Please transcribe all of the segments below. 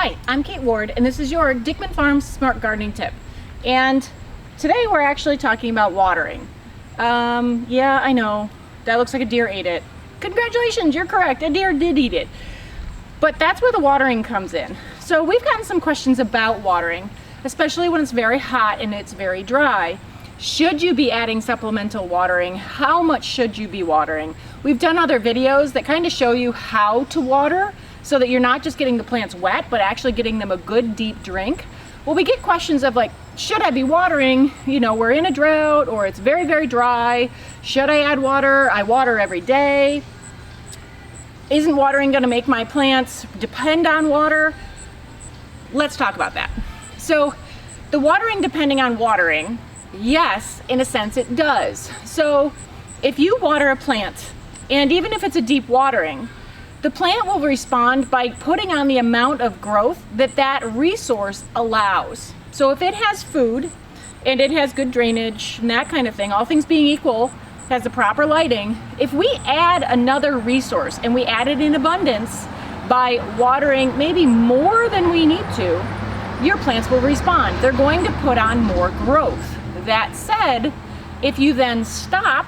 Hi, I'm Kate Ward, and this is your Dickman Farms Smart Gardening Tip. And today we're actually talking about watering. Yeah, I know, that looks like a deer ate it. Congratulations, you're correct, a deer did eat it. But that's where the watering comes in. So we've gotten some questions about watering, especially when it's very hot and it's very dry. Should you be adding supplemental watering? How much should you be watering? We've done other videos that kind of show you how to water so that you're not just getting the plants wet, but actually getting them a good deep drink. Well, we get questions of like, should I be watering? You know, we're in a drought or it's very, very dry. Should I add water? I water every day. Isn't watering gonna make my plants depend on water? Let's talk about that. So the watering depending on watering, yes, in a sense it does. So if you water a plant, and even if it's a deep watering, the plant will respond by putting on the amount of growth that that resource allows. So if it has food and it has good drainage and that kind of thing, all things being equal, has the proper lighting, if we add another resource and we add it in abundance by watering maybe more than we need to, your plants will respond. They're going to put on more growth. That said, if you then stop,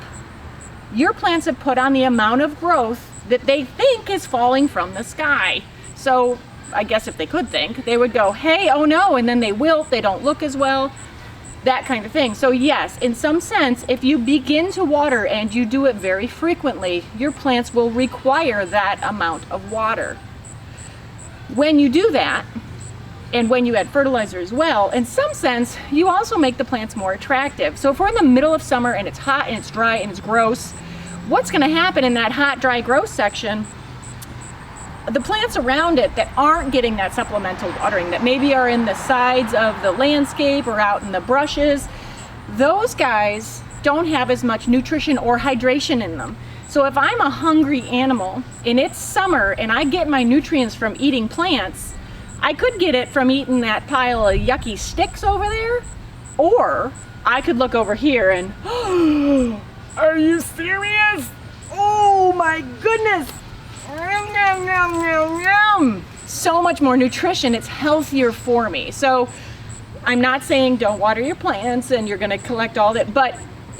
your plants have put on the amount of growth that they think is falling from the sky. So I guess if they could think, they would go, hey, oh no, and then they wilt, they don't look as well, that kind of thing. So yes, in some sense, if you begin to water and you do it very frequently, your plants will require that amount of water. When you do that, and when you add fertilizer as well, in some sense, you also make the plants more attractive. So if we're in the middle of summer and it's hot and it's dry and it's gross, what's gonna happen in that hot, dry, gross section, the plants around it that aren't getting that supplemental watering, that maybe are in the sides of the landscape or out in the brushes, those guys don't have as much nutrition or hydration in them. So if I'm a hungry animal and it's summer and I get my nutrients from eating plants, I could get it from eating that pile of yucky sticks over there, or I could look over here and, oh, are you serious? Oh my goodness! Yum, yum, yum, yum, yum. So much more nutrition, it's healthier for me. So I'm not saying don't water your plants and you're gonna collect all that, but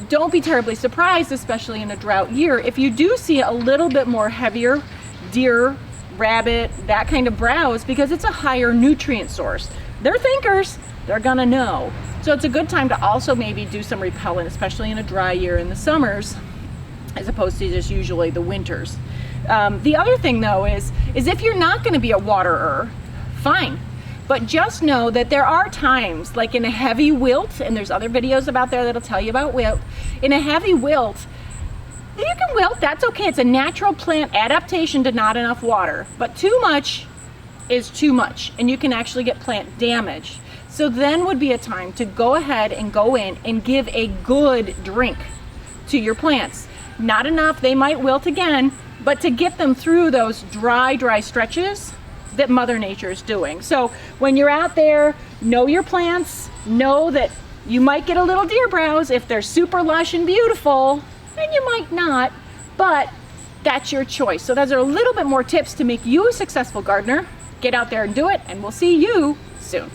don't be terribly surprised, especially in a drought year, if you do see a little bit more heavier deer, rabbit, that kind of browse, because it's a higher nutrient source. They're thinkers, they're gonna know. So it's a good time to also maybe do some repellent, especially in a dry year in the summers, as opposed to just usually the winters. The other thing though is if you're not gonna be a waterer, fine. But just know that there are times, like in a heavy wilt, and there's other videos about there that'll tell you about wilt. In a heavy wilt, you can wilt, that's okay. It's a natural plant adaptation to not enough water. But too much is too much, and you can actually get plant damage. So then would be a time to go ahead and go in and give a good drink to your plants. Not enough, they might wilt again, but to get them through those dry stretches that Mother Nature is doing. So when you're out there, know your plants, know that you might get a little deer browse if they're super lush and beautiful, and you might not, but that's your choice. So those are a little bit more tips to make you a successful gardener. Get out there and do it, and we'll see you soon.